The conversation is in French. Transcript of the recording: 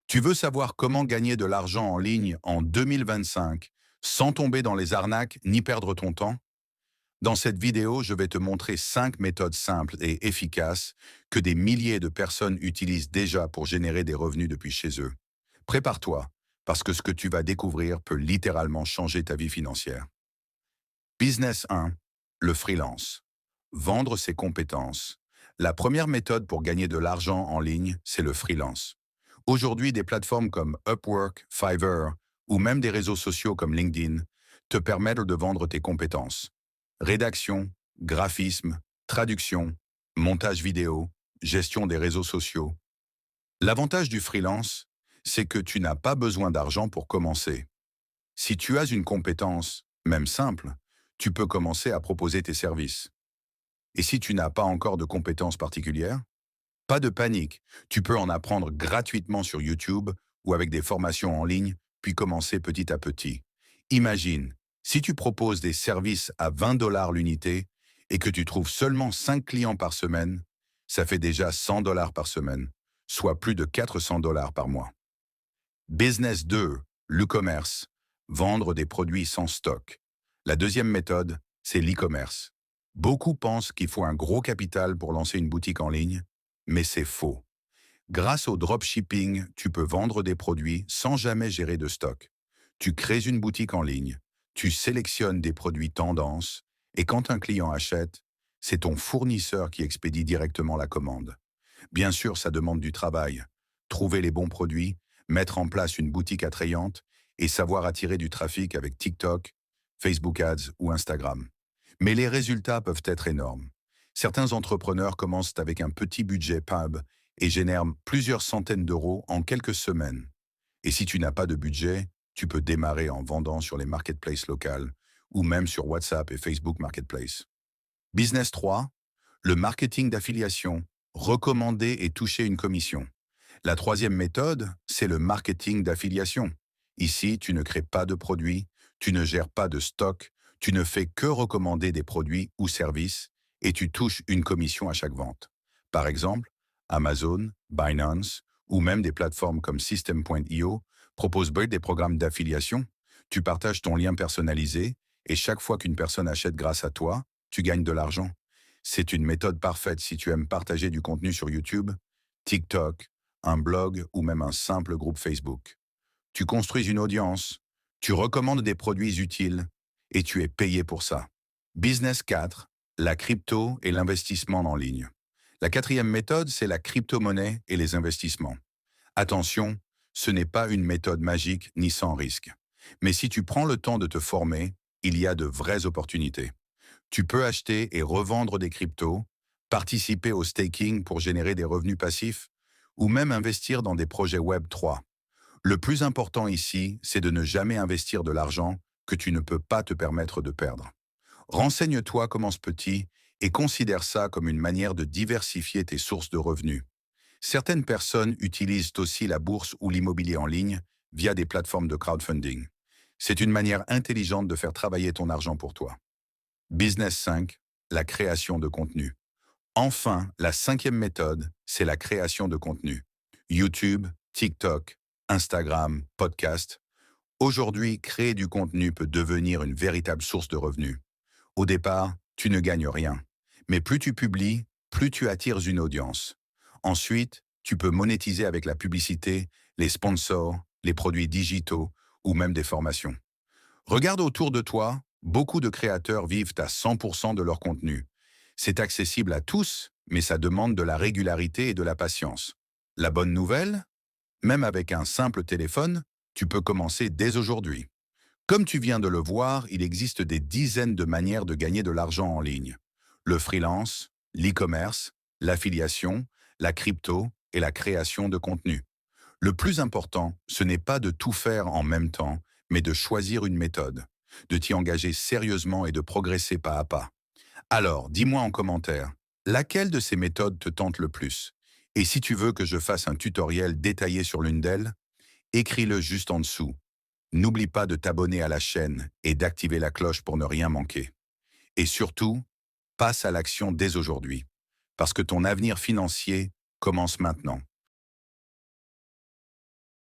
Tu veux savoir comment gagner de l'argent en ligne en 2025 sans tomber dans les arnaques ni perdre ton temps? Dans cette vidéo, je vais te montrer 5 méthodes simples et efficaces que des milliers de personnes utilisent déjà pour générer des revenus depuis chez eux. Prépare-toi, parce que ce que tu vas découvrir peut littéralement changer ta vie financière. Business 1, le freelance. Vendre ses compétences. La première méthode pour gagner de l'argent en ligne, c'est le freelance. Aujourd'hui, des plateformes comme Upwork, Fiverr ou même des réseaux sociaux comme LinkedIn te permettent de vendre tes compétences. Rédaction, graphisme, traduction, montage vidéo, gestion des réseaux sociaux. L'avantage du freelance, c'est que tu n'as pas besoin d'argent pour commencer. Si tu as une compétence, même simple, tu peux commencer à proposer tes services. Et si tu n'as pas encore de compétences particulières, pas de panique, tu peux en apprendre gratuitement sur YouTube ou avec des formations en ligne, puis commencer petit à petit. Imagine, si tu proposes des services à 20 $ l'unité et que tu trouves seulement 5 clients par semaine, ça fait déjà 100 $ par semaine, soit plus de 400 $ par mois. Business 2, l'e-commerce, vendre des produits sans stock. La deuxième méthode, c'est l'e-commerce. Beaucoup pensent qu'il faut un gros capital pour lancer une boutique en ligne, mais c'est faux. Grâce au dropshipping, tu peux vendre des produits sans jamais gérer de stock. Tu crées une boutique en ligne, tu sélectionnes des produits tendances, et quand un client achète, c'est ton fournisseur qui expédie directement la commande. Bien sûr, ça demande du travail. Trouver les bons produits, mettre en place une boutique attrayante et savoir attirer du trafic avec TikTok, Facebook Ads ou Instagram. Mais les résultats peuvent être énormes. Certains entrepreneurs commencent avec un petit budget pub et génèrent plusieurs centaines d'euros en quelques semaines. Et si tu n'as pas de budget, tu peux démarrer en vendant sur les marketplaces locales ou même sur WhatsApp et Facebook Marketplace. Business 3, le marketing d'affiliation, recommander et toucher une commission. La troisième méthode, c'est le marketing d'affiliation. Ici, tu ne crées pas de produits, tu ne gères pas de stock, tu ne fais que recommander des produits ou services et tu touches une commission à chaque vente. Par exemple, Amazon, Binance ou même des plateformes comme System.io proposent des programmes d'affiliation. Tu partages ton lien personnalisé et chaque fois qu'une personne achète grâce à toi, tu gagnes de l'argent. C'est une méthode parfaite si tu aimes partager du contenu sur YouTube, TikTok, un blog ou même un simple groupe Facebook. Tu construis une audience, tu recommandes des produits utiles et tu es payé pour ça. Business 4, la crypto et l'investissement en ligne. La quatrième méthode, c'est la crypto-monnaie et les investissements. Attention, ce n'est pas une méthode magique ni sans risque. Mais si tu prends le temps de te former, il y a de vraies opportunités. Tu peux acheter et revendre des cryptos, participer au staking pour générer des revenus passifs, ou même investir dans des projets Web3. Le plus important ici, c'est de ne jamais investir de l'argent que tu ne peux pas te permettre de perdre. Renseigne-toi, commence petit, et considère ça comme une manière de diversifier tes sources de revenus. Certaines personnes utilisent aussi la bourse ou l'immobilier en ligne via des plateformes de crowdfunding. C'est une manière intelligente de faire travailler ton argent pour toi. Business 5, la création de contenu. Enfin, la cinquième méthode, c'est la création de contenu. YouTube, TikTok, Instagram, podcast. Aujourd'hui, créer du contenu peut devenir une véritable source de revenus. Au départ, tu ne gagnes rien. Mais plus tu publies, plus tu attires une audience. Ensuite, tu peux monétiser avec la publicité, les sponsors, les produits digitaux ou même des formations. Regarde autour de toi, beaucoup de créateurs vivent à 100% de leur contenu. C'est accessible à tous, mais ça demande de la régularité et de la patience. La bonne nouvelle, même avec un simple téléphone, tu peux commencer dès aujourd'hui. Comme tu viens de le voir, il existe des dizaines de manières de gagner de l'argent en ligne. Le freelance, l'e-commerce, l'affiliation, la crypto et la création de contenu. Le plus important, ce n'est pas de tout faire en même temps, mais de choisir une méthode, de t'y engager sérieusement et de progresser pas à pas. Alors, dis-moi en commentaire, laquelle de ces méthodes te tente le plus? Et si tu veux que je fasse un tutoriel détaillé sur l'une d'elles, écris-le juste en dessous. N'oublie pas de t'abonner à la chaîne et d'activer la cloche pour ne rien manquer. Et surtout, passe à l'action dès aujourd'hui, parce que ton avenir financier commence maintenant.